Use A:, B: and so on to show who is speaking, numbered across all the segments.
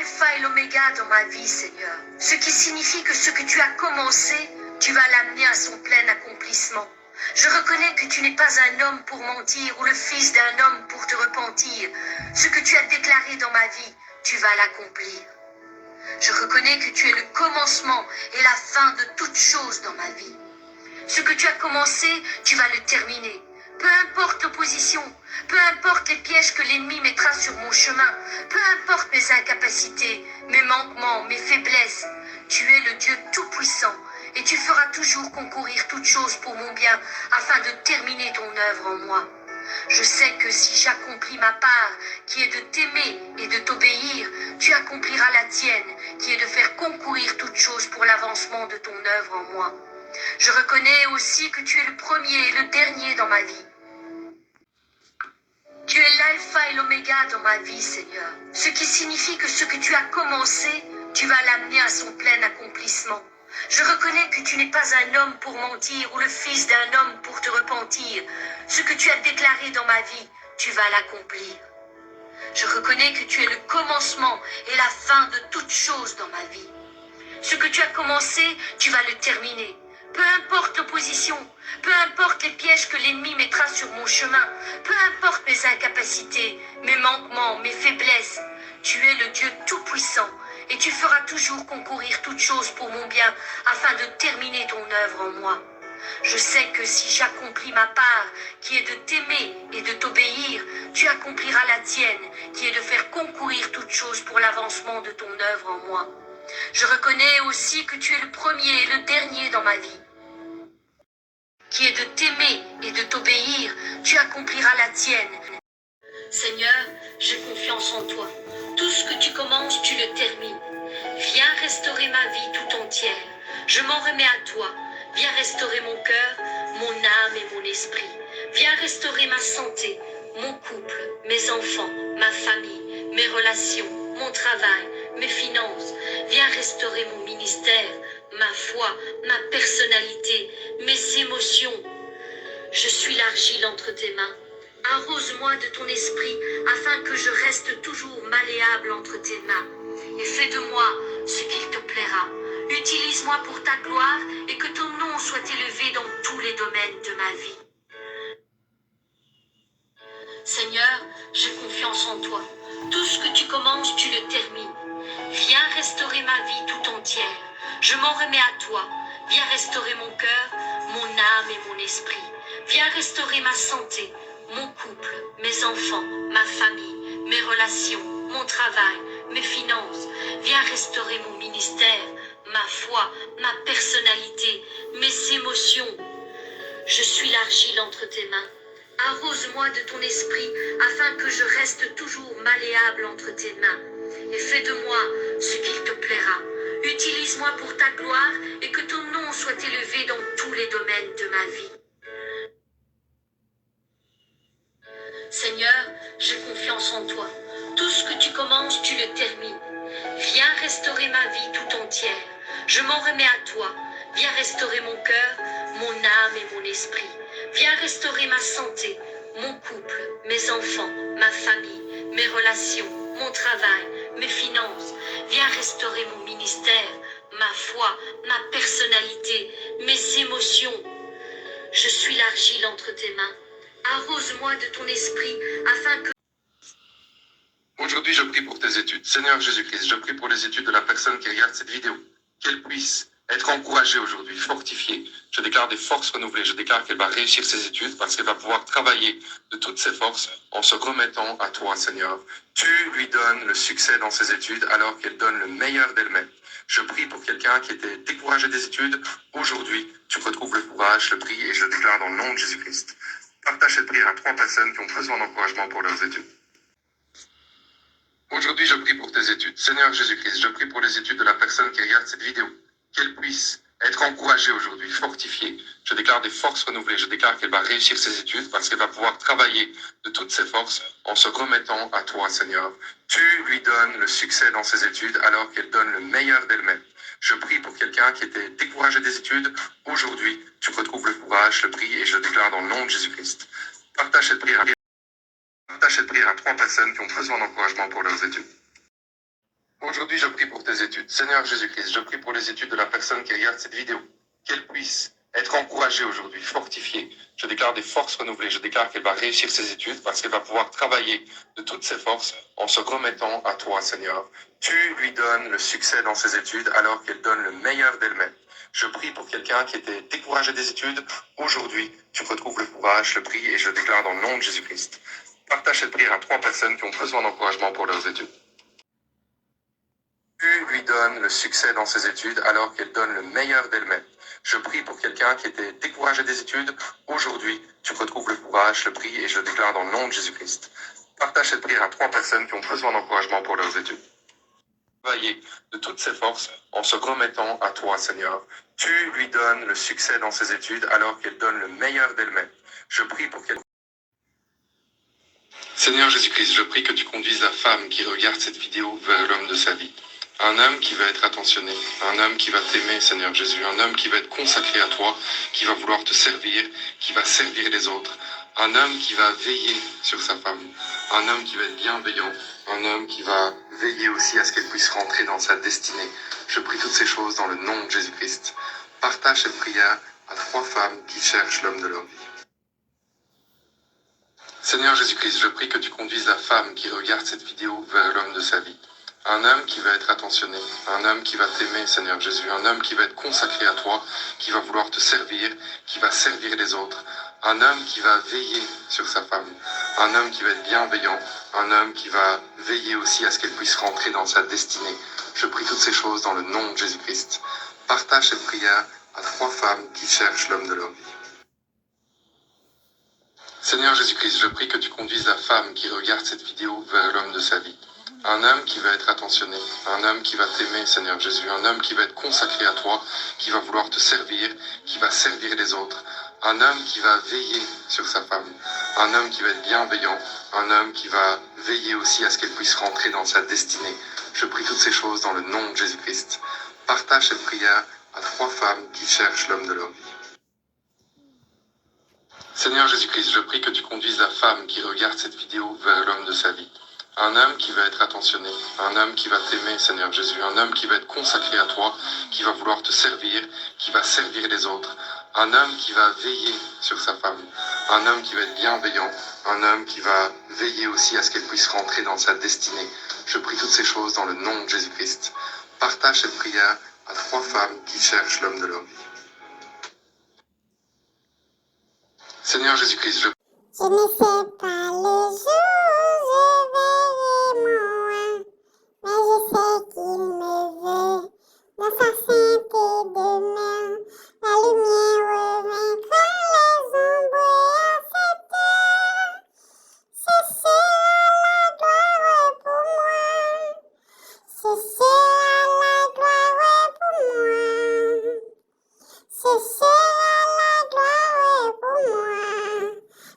A: l'alpha et l'oméga dans ma vie, Seigneur. Ce qui signifie que ce que tu as commencé, tu vas l'amener à son plein accomplissement. Je reconnais que tu n'es pas un homme pour mentir ou le fils d'un homme pour te repentir. Ce que tu as déclaré dans ma vie, tu vas l'accomplir. Je reconnais que tu es le commencement et la fin de toute chose dans ma vie. Ce que tu as commencé, tu vas le terminer. Peu importe l'opposition, peu importe les pièges que l'ennemi mettra sur mon chemin, peu importe mes incapacités, mes manquements, mes faiblesses, tu es le Dieu Tout-Puissant et tu feras toujours concourir toutes choses pour mon bien afin de terminer ton œuvre en moi. Je sais que si j'accomplis ma part, qui est de t'aimer et de t'obéir, tu accompliras la tienne, qui est de faire concourir toutes choses pour l'avancement de ton œuvre en moi. Je reconnais aussi que tu es le premier et le dernier dans ma vie. Tu es l'alpha et l'oméga dans ma vie, Seigneur. Ce qui signifie que ce que tu as commencé, tu vas l'amener à son plein accomplissement. Je reconnais que tu n'es pas un homme pour mentir ou le fils d'un homme pour te repentir. Ce que tu as déclaré dans ma vie, tu vas l'accomplir. Je reconnais que tu es le commencement et la fin de toutes choses dans ma vie. Ce que tu as commencé, tu vas le terminer. Peu importe l'opposition, peu importe les pièges que l'ennemi mettra sur mon chemin, peu importe mes incapacités, mes manquements, mes faiblesses, tu es le Dieu Tout-Puissant et tu feras toujours concourir toutes choses pour mon bien afin de terminer ton œuvre en moi. Je sais que si j'accomplis ma part, qui est de t'aimer et de t'obéir, tu accompliras la tienne, qui est de faire concourir toutes choses pour l'avancement de ton œuvre en moi. Je reconnais aussi que tu es le premier et le dernier dans ma vie, qui est de t'aimer et de t'obéir, tu accompliras la tienne. Seigneur, j'ai confiance en toi. Tout ce que tu commences, tu le termines. Viens restaurer ma vie tout entière. Je m'en remets à toi. Viens restaurer mon cœur, mon âme et mon esprit. Viens restaurer ma santé, mon couple, mes enfants, ma famille, mes relations, mon travail, mes finances. Viens restaurer mon ministère, ma foi, ma personnalité, mes émotions. Je suis l'argile entre tes mains. Arrose-moi de ton esprit afin que je reste toujours malléable entre tes mains. Et fais de moi ce qu'il te plaira. Utilise-moi pour ta gloire et que ton nom soit élevé dans tous les domaines de ma vie. Seigneur, j'ai confiance en toi. Tout ce que tu commences, tu le termines. Viens restaurer ma vie tout entière. Je m'en remets à toi. Viens restaurer mon cœur, mon âme et mon esprit. Viens restaurer ma santé, mon couple, mes enfants, ma famille, mes relations, mon travail, mes finances. Viens restaurer mon ministère, ma foi, ma personnalité, mes émotions. Je suis l'argile entre tes mains. Arrose-moi de ton esprit afin que je reste toujours malléable entre tes mains. Et fais de moi ce qu'il te plaira. Utilise-moi pour ta gloire et que ton nom soit élevé dans tous les domaines de ma vie. Seigneur, j'ai confiance en toi. Tout ce que tu commences, tu le termines. Viens restaurer ma vie tout entière. Je m'en remets à toi. Viens restaurer mon cœur, mon âme et mon esprit. Viens restaurer ma santé, mon couple, mes enfants, ma famille, mes relations, mon travail, mes finances. Viens restaurer mon ministère, ma foi, ma personnalité, mes émotions. Je suis l'argile entre tes mains. Arrose-moi de ton esprit afin que...
B: Aujourd'hui, je prie pour tes études. Seigneur Jésus-Christ, je prie pour les études de la personne qui regarde cette vidéo. Qu'elle puisse être encouragée aujourd'hui, fortifiée. Je déclare des forces renouvelées. Je déclare qu'elle va réussir ses études parce qu'elle va pouvoir travailler de toutes ses forces en se remettant à toi, Seigneur. Tu lui donnes le succès dans ses études alors qu'elle donne le meilleur d'elle-même. Je prie pour quelqu'un qui était découragé des études. Aujourd'hui, tu retrouves le courage, le prie et je déclare dans le nom de Jésus-Christ. Partage cette prière à 3 personnes qui ont besoin d'encouragement pour leurs études. Aujourd'hui, je prie pour tes études. Seigneur Jésus-Christ, je prie pour les études de la personne qui regarde cette vidéo. Qu'elle puisse être encouragée aujourd'hui, fortifiée. Je déclare des forces renouvelées. Je déclare qu'elle va réussir ses études parce qu'elle va pouvoir travailler de toutes ses forces en se remettant à toi, Seigneur. Tu lui donnes le succès dans ses études alors qu'elle donne le meilleur d'elle-même. Je prie pour quelqu'un qui était découragé des études. Aujourd'hui, tu retrouves le courage, le prie et je déclare dans le nom de Jésus-Christ. Partage cette prière à 3 personnes qui ont besoin d'encouragement pour leurs études. Aujourd'hui, je prie pour tes études. Seigneur Jésus-Christ, je prie pour les études de la personne qui regarde cette vidéo. Qu'elle puisse être encouragée aujourd'hui, fortifiée. Je déclare des forces renouvelées. Je déclare qu'elle va réussir ses études parce qu'elle va pouvoir travailler de toutes ses forces en se remettant à toi, Seigneur. Tu lui donnes le succès dans ses études alors qu'elle donne le meilleur d'elle-même. Je prie pour quelqu'un qui était découragé des études. Aujourd'hui, tu retrouves le courage, le prie et je déclare dans le nom de Jésus-Christ. Partage cette prière à 3 personnes qui ont besoin d'encouragement pour leurs études. Tu lui donnes le succès dans ses études alors qu'elle donne le meilleur d'elle-même. Je prie pour quelqu'un qui était découragé des études. Aujourd'hui, tu retrouves le courage, le prie et je déclare dans le nom de Jésus-Christ. Partage cette prière à 3 personnes qui ont besoin d'encouragement pour leurs études. Travailler de toutes ses forces en se remettant à toi, Seigneur. Tu lui donnes le succès dans ses études alors qu'elle donne le meilleur d'elle-même. Je prie pour qu'elle... Seigneur Jésus-Christ, je prie que tu conduises la femme qui regarde cette vidéo vers l'homme de sa vie. Un homme qui va être attentionné, un homme qui va t'aimer, Seigneur Jésus, un homme qui va être consacré à toi, qui va vouloir te servir, qui va servir les autres, un homme qui va veiller sur sa femme, un homme qui va être bienveillant, un homme qui va veiller aussi à ce qu'elle puisse rentrer dans sa destinée. Je prie toutes ces choses dans le nom de Jésus-Christ. Partage cette prière à 3 femmes qui cherchent l'homme de leur vie. Seigneur Jésus-Christ, je prie que tu conduises la femme qui regarde cette vidéo vers l'homme de sa vie. Un homme qui va être attentionné, un homme qui va t'aimer, Seigneur Jésus, un homme qui va être consacré à toi, qui va vouloir te servir, qui va servir les autres, un homme qui va veiller sur sa femme, un homme qui va être bienveillant, un homme qui va veiller aussi à ce qu'elle puisse rentrer dans sa destinée. Je prie toutes ces choses dans le nom de Jésus-Christ. Partage cette prière à 3 femmes qui cherchent l'homme de leur vie. Seigneur Jésus-Christ, je prie que tu conduises la femme qui regarde cette vidéo vers l'homme de sa vie. Un homme qui va être attentionné, un homme qui va t'aimer, Seigneur Jésus, un homme qui va être consacré à toi, qui va vouloir te servir, qui va servir les autres, un homme qui va veiller sur sa femme, un homme qui va être bienveillant, un homme qui va veiller aussi à ce qu'elle puisse rentrer dans sa destinée. Je prie toutes ces choses dans le nom de Jésus-Christ. Partage cette prière à 3 femmes qui cherchent l'homme de leur vie. Seigneur Jésus-Christ, je prie que tu conduises la femme qui regarde cette vidéo vers l'homme de sa vie. Un homme qui va être attentionné, un homme qui va t'aimer, Seigneur Jésus, un homme qui va être consacré à toi, qui va vouloir te servir, qui va servir les autres, un homme qui va veiller sur sa femme, un homme qui va être bienveillant, un homme qui va veiller aussi à ce qu'elle puisse rentrer dans sa destinée. Je prie toutes ces choses dans le nom de Jésus-Christ. Partage cette prière à 3 femmes qui cherchent l'homme de leur vie. Seigneur Jésus-Christ, je
C: ne sais pas le jour où je verrai mon roi, mais je sais qu'il me veut dans sa sainteté demeure. La lumière revaincra les ombres à cette heure. Ce sera la gloire pour moi. Ce sera la gloire pour moi. Ce sera la gloire pour moi.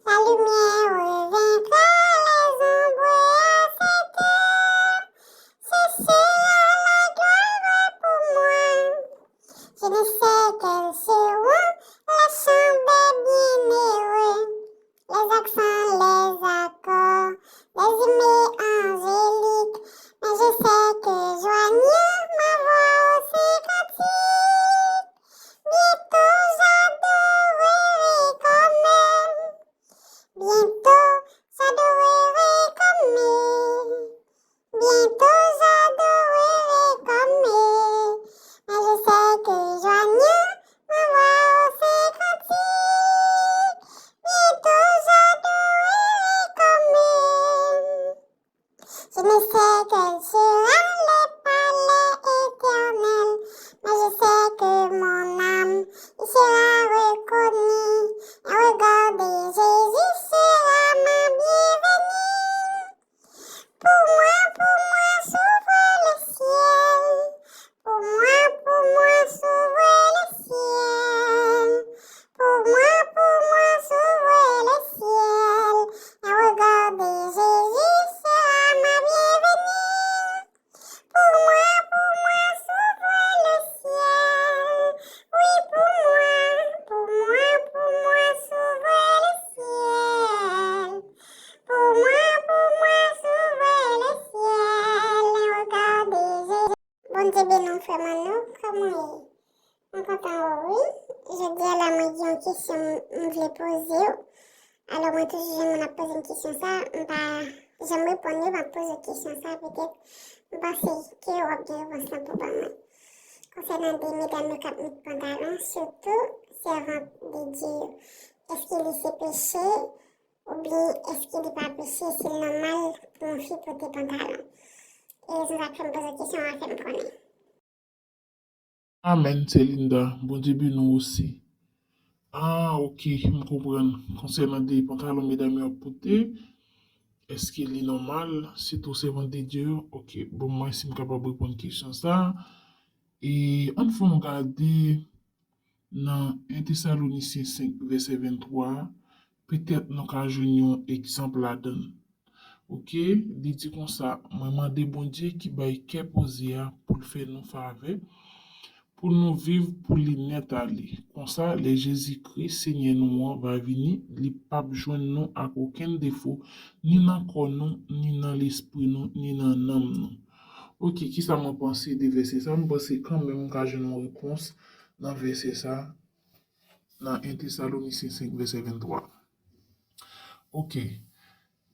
C: La lumière vaincra les ombres à cette heure. Ce sera la gloire pour moi. Je ne sais quels seront les chants des bienheureux, les accents, les accords, les hymnes angéliques, mais je sais que joignant ma voix au ces cantiques, bientôt j'adorerai comme elle. Bientôt j'adorerai comme elle. Bientôt j'adorerai comme elle. Mais je sais que joignant ma voix au ces cantiques, bientôt j'adorerai comme elle. Je ne sais quel sera le palais éternel, mais je sais que mon âme y sera reconnue. Et regardez, Jésus sera ma bienvenue. Pour moi, s'ouvre le ciel. Pour moi, s'ouvre le ciel. Pour moi, s'ouvre le ciel. Et regardez, Jésus sera ma bienvenue. Bon Dieu bénisse vraiment nous. Comment est? On content, oui. Je dis à la moi une question que je voulais poser. Alors moi toujours j'aime poser une question ça. J'aime répondre, je poser une question ça peut-être. Je pense que vous avez bien réponse là pour moi. Concernant des mesdames qui ont mis pantalon, surtout servante de Dieu. Est-ce qu'il est péché ou bien est-ce qu'il n'est pas péché? C'est normal pour une fille porter pantalon. Et je vais me poser la question à faire me connaître.
D: Amen, c'est Linda. Bon début, nous aussi. Ah, ok, je comprends. Concernant des pantalons, mesdames, à porter, est-ce qu'il est normal si tout c'est de Dieu? Ok, bon, moi, si je suis capable de répondre à une question ça. Et on faut regarder dans 1 Thessaloniciens 5, verset 23, peut-être nous avons un exemple là-dedans. Ok, dit comme ça, moi, je demande bon Dieu qui va poser pour faire nous faveur. Pour nous vivre pour les net aller. Comme ça, le Jésus-Christ, Seigneur nous, va venir, il pas besoin nous à aucun défaut, ni dans le corps nous, ni dans l'esprit nous, ni dans l'âme nous. Ok, qui ça m'a pensé de verset ça? Je pense quand même que j'ai une réponse dans verset ça, dans 1 Thessaloniciens 5, verset 23. Ok.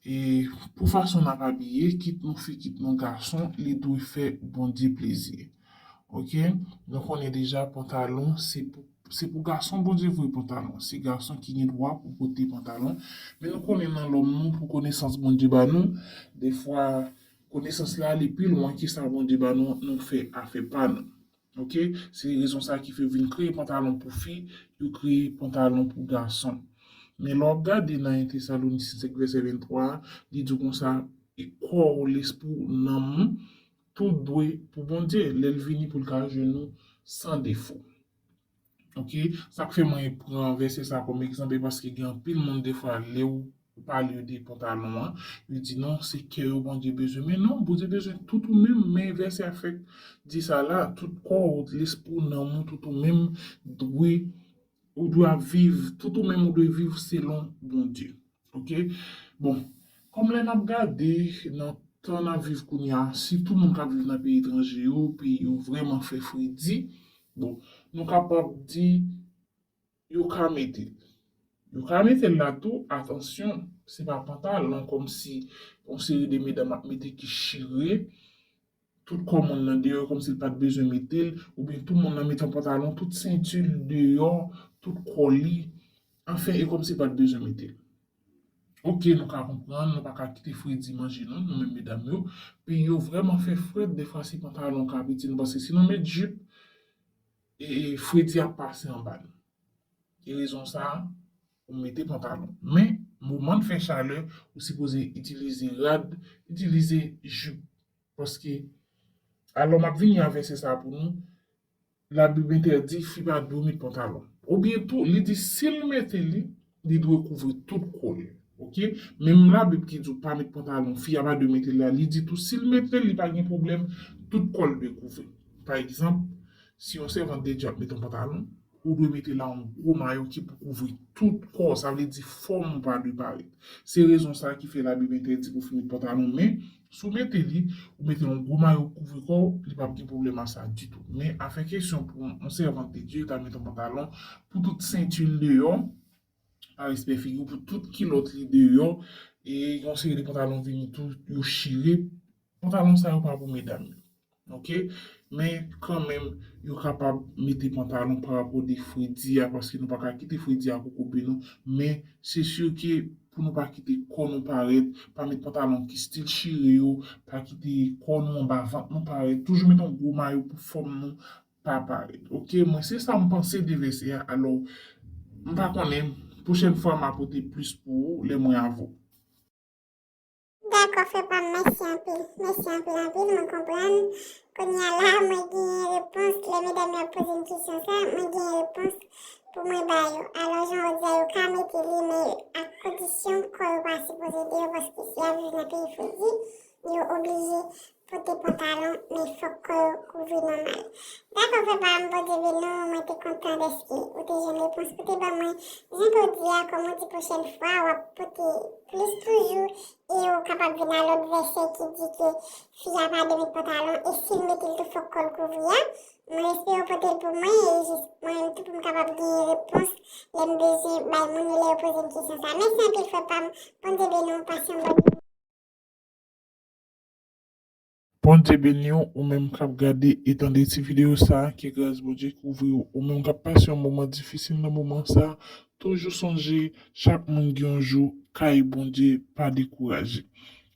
D: Et pour façon à habiller, quitte nos filles, quitte nos garçons, les doivent faire bon Dieu plaisir. Ok, donc on est déjà pantalon, c'est pour garçon, bon Dieu, vous pantalon. C'est garçon qui a droit pour porter pantalon. Mais nous connaissons dans l'homme, nous, pour connaissance, bon Dieu, bah nous, des fois, connaissance là, les plus loin qui ça, bon Dieu, bah nous fait, a fait pas, non. Ok, c'est la raison ça qui fait venir créer pantalon pour filles, ou créer pantalon pour garçon. Mais l'on regarde dans 1 Thessaloniciens 5, verset 23, il dit comme ça, et corps, l'esprit, non, tout doit pour bon Dieu, l'elvini pour le cas genou sans défaut. Ok, ça fait moi prendre verser ça comme exemple parce qu'il y a un pile monde des fois les ou parler des pantalons, il dit non, c'est que bon Dieu besoin, mais non, bon Dieu besoin tout ou même, mais verset affect dit ça là, tout corps, l'esprit, non, tout ou même doit vivre, tout ou même on doit vivre selon bon Dieu. Ok, bon, comme les n'a regardé dans temps à vivre qu'on y a, si tout le monde qui vit dans un pays étranger, puis il vraiment fait fridi, bon, nous capables de dire, yo ka mette. Yo ka mette là tout, attention, c'est pas pantalon comme si on série de mesdames mette qui chiré, tout comme on a dehors, comme s'il pas de besoin de mettre, ou bien tout le monde a mis un pantalon, toute ceinture dehors, tout colis, enfin, et comme s'il pas de besoin de mettre. Ok, nous ka comprendre, nous pas quitter Freddy manger non, nous même mesdames yo, puis yo vraiment fait Fred des fois si pantalon ka petit parce que sinon met jupe et Freddy a passé en bas. Et raison ça, on mettait pantalon. Mais moment de fait chaleur, vous supposez utiliser rad, utiliser jupe parce que alors m'a venir avec ça pour nous. La Bible interdit fille pas dormir pantalon. Ou bien tout, il dit s'il mette li, il doit couvrir tout col. OK? Même la Bible qui dit pas mettre pantalon, fille a pas de mettre là, il dit tout s'il mette il pas de problème, tout col doit couvrir. Par exemple, si on sait vendre déjà mettre un pantalon, ou doit mettre là un gros maillot qui peut couvrir tout corps, ça veut dire forme pas de paraître. C'est raison ça qui fait la Bible interdit pour finir pantalon, mais soumettez-li, ou mettez un gros maillot couvrir corps, il n'y a pas de problème à ça du tout. Mais à faire question pour un servant de Dieu, tu as mis ton pantalon pour toute ceinture dehors, à respect figure, pour toute kilote dehors, et on sait les pantalons viennent tout, yo chiré, pantalon ça pas pour mesdames. Ok? Mais quand même, vous êtes capable de mettre des pantalons par rapport à des Freddy, parce que nous ne pouvons pas quitter Freddy à couper nous. Mais c'est sûr que pour ne pas quitter corps nous paraît, pas mettre pantalon qui style chiré, pas quitter corps nous en bas, ventre nous paraît, toujours mettre un gros maillot pour forme nous pas paraître. Ok? Moi, c'est ça, je pense de verser. Alors, je ne sais pas, prochaine fois, je vais apporter plus pour les moyens à vous.
C: D'accord, fait pas merci un peu, me comprendre. Quand il y a là, moi, j'ai une réponse, les mesdames m'ont posé une question, ça, moi, j'ai une réponse pour moi, bayo. Alors, j'en dis, au cas, mettez-les, mais à condition qu'on va se poser deux, parce que si la vie n'a pas fait, yo obligé porter pantalon, mais faut que couvrir normal. D'accord, papa, bon Dieu, non, moi t'es content d'être ou t'es jeune réponse pour tes bah moi. Je peux dire, comme on dit prochaine fois, on va porter plus toujours et on est capable de venir à l'autre verset qui dit que fille a pas de mettre pantalon et s'il met il te faut qu'on le couvre. Moi, j'espère porter pour moi et moi, tout pour me capable de réponse. Les besoins, bah, mon il a posé une question ça. Merci un peu, papa, bon Dieu, non, passion, bon Dieu.
D: Bon Dieu béni ou même cap garder étant des petites vidéos ça qui grâce bon Dieu couvrir ou même cap passer un moment difficile dans moment ça toujours songer chaque monde qui un jour caille bon Dieu pas décourager.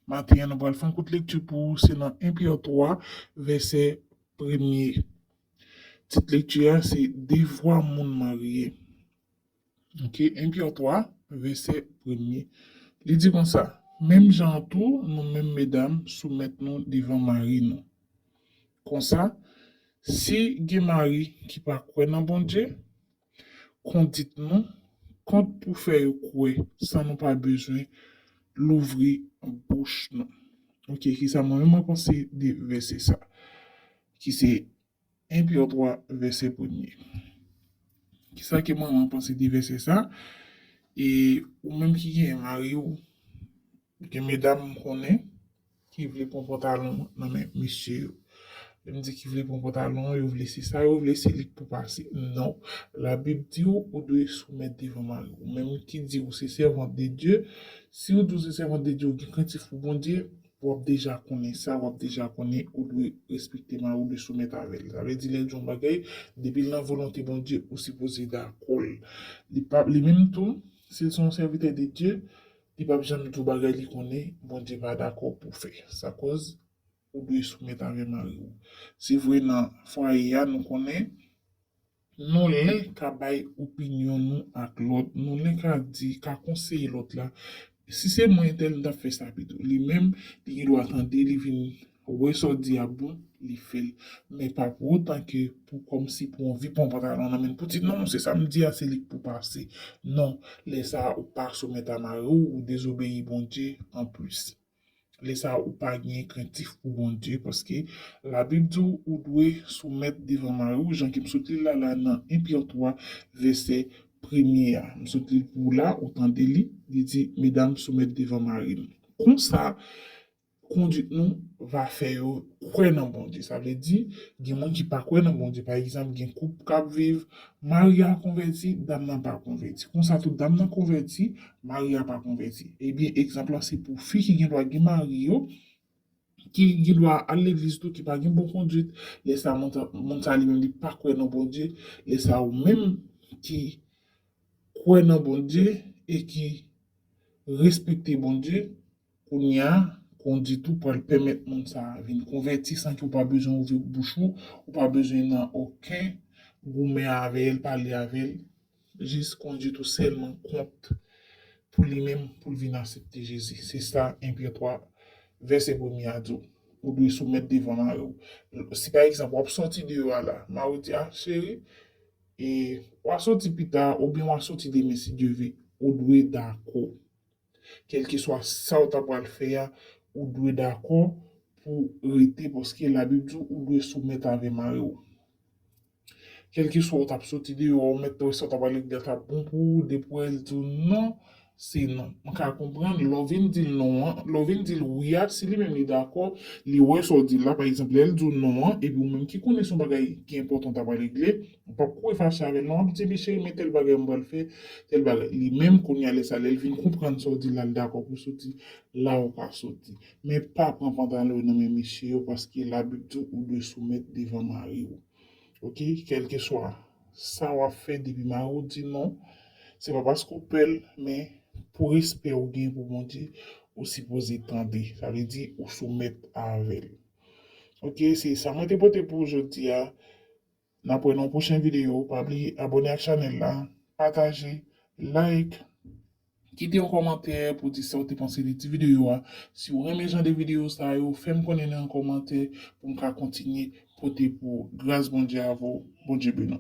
D: Maintenant on va faire une courte lecture pour c'est dans 1 Pierre 3 verset 1er. Petite lecture c'est devoir monde marié. OK, 1 Pierre 3 verset 1er. Il dit comme ça. Même gens tout, nous-mêmes, mesdames, soumettons devant Marie, nous. Comme ça, si il y a Marie qui pas croire dans bon Dieu, qu'on dit nous, compte pour faire croire, sans nous pas besoin l'ouvrir en bouche, non. Ok, qui ça, moi-même, pensé de verser ça. Qui c'est 1 Pierre 3, verset 1er. Qui ça que moi, pensé de verser ça, et ou même qui est Marie ou que mesdames connaissent, qui veulent prendre pantalon dans mes messieurs. Je me dis qu'il voulait prendre pantalon, il voulait laisser ça, il voulait laisser lui pour passer. Non. La Bible dit où vous devez soumettre devant Marie. Ou même qui dit où c'est servant de Dieu. Si vous êtes servant de Dieu, quand il faut bon Dieu, vous déjà connaître ça, vous déjà connaître où devez respecter Marie, ou devez soumettre avec elle. Ça veut dire les gens bagaille, depuis la volonté bon Dieu, ou supposé d'accord. Les mêmes tout, s'ils sont serviteurs de Dieu, ils ne peuvent jamais tout bagaille, ils connaissent, bon Dieu pas d'accord pour faire. Ça cause ou doit soumettre avec Marie. Si vous êtes dans le foyer, nous connaissons, nous les qu'à bailler opinion nous avec l'autre, nous les qu'à dire, qu'à conseiller l'autre là. Si c'est moi tel qui fait ça, lui-même, il doit attendre, il vient ressortir à bon, il fait. Mais pas pour autant que, comme si pour envie, pour pantalon, on amène pour dire non, c'est samedi, c'est lui pour passer. Non, laisse ça ou pas soumettre à Marie ou désobéir bon Dieu en plus. Laissez ou pas gagner craintif pour bon Dieu parce que la Bible dit ou doit soumettre devant Marie. Jean qui me soutient là dans 1 Pierre 3 verset 1er. Me soutient pour là autant de lui, il dit mesdames soumettre devant Marie. Comme ça conduite nous va faire croire dans bon Dieu. Ça veut dire il y a des gens qui pas croire dans bon Dieu. Par exemple, il y a un couple qui vivent Maria converti, dame n'a pas converti. Comme ça tout dame n'a converti, Maria pas converti. Eh bien exemple c'est pour fille qui doit gagner Mario qui doit aller à l'église tout qui pas une bonne conduite, laisse ça monter à lui-même dit pas croire dans bon Dieu, laisse ça ou même qui croire dans bon Dieu et qui respecte bon Dieu, qu'on y a qu'on dit tout pour le permettre monde ça venir convertir sans qu'il pas besoin ouvrir bouche ou pas besoin dans aucun gourmet avec elle parler avec elle juste conduit tout seulement compte pour lui-même pour venir accepter Jésus. C'est ça 1 Pierre 3 verset 1er à dire. Ou doit soumettre devant Marie. Si par exemple on sorti de là, Marie dit ah chérie et on sorti plus tard ou bien on sorti de mais si Dieu veut, ou doit d'accord. Quel que soit ça ou t'as pas le faire ou doit d'accord pour arrêter parce que la Bible dit ou doit soumettre avec Marie. Quel que soit t'as sorti de ou mettre ça t'as pas l'église t'as bon pour des pour elle dit non c'est non. On peut comprendre, l'ovin dit non, l'ovin dit oui, si lui-même est d'accord, lui ouais soit dit là, par exemple, elle dit non, et puis même qui connaît son bagage qui est important à régler, on peut pas fâcher avec non, petit biché, mais tel bagage on va le faire, tel bagage. Lui-même qu'on y a laissé aller, il vient comprendre ça, dit là, d'accord pour sortir, là on va sortir. Mais pas prendre pantalon dans mes messieurs parce qu'il a l'habitude ou de soumettre devant Marie. Ok, quel que soit ça on va faire depuis Marie dit non, c'est pas parce qu'on peut, mais pour respect au gain pour mon Dieu, ou supposé tendre. Ça veut dire ou soumettre avec. Ok, c'est ça. Moi, t'ai porté pour aujourd'hui. Dans une prochaine vidéo, pas oublier abonner à la chaîne là, partager, like, quitter un commentaire pour dire ce que vous pensez de cette vidéo. Si vous aimez ce genre de vidéos, ça, faites-moi connaître un commentaire pour me continuer porter pour grâce bon Dieu à vous. Bon Dieu béni.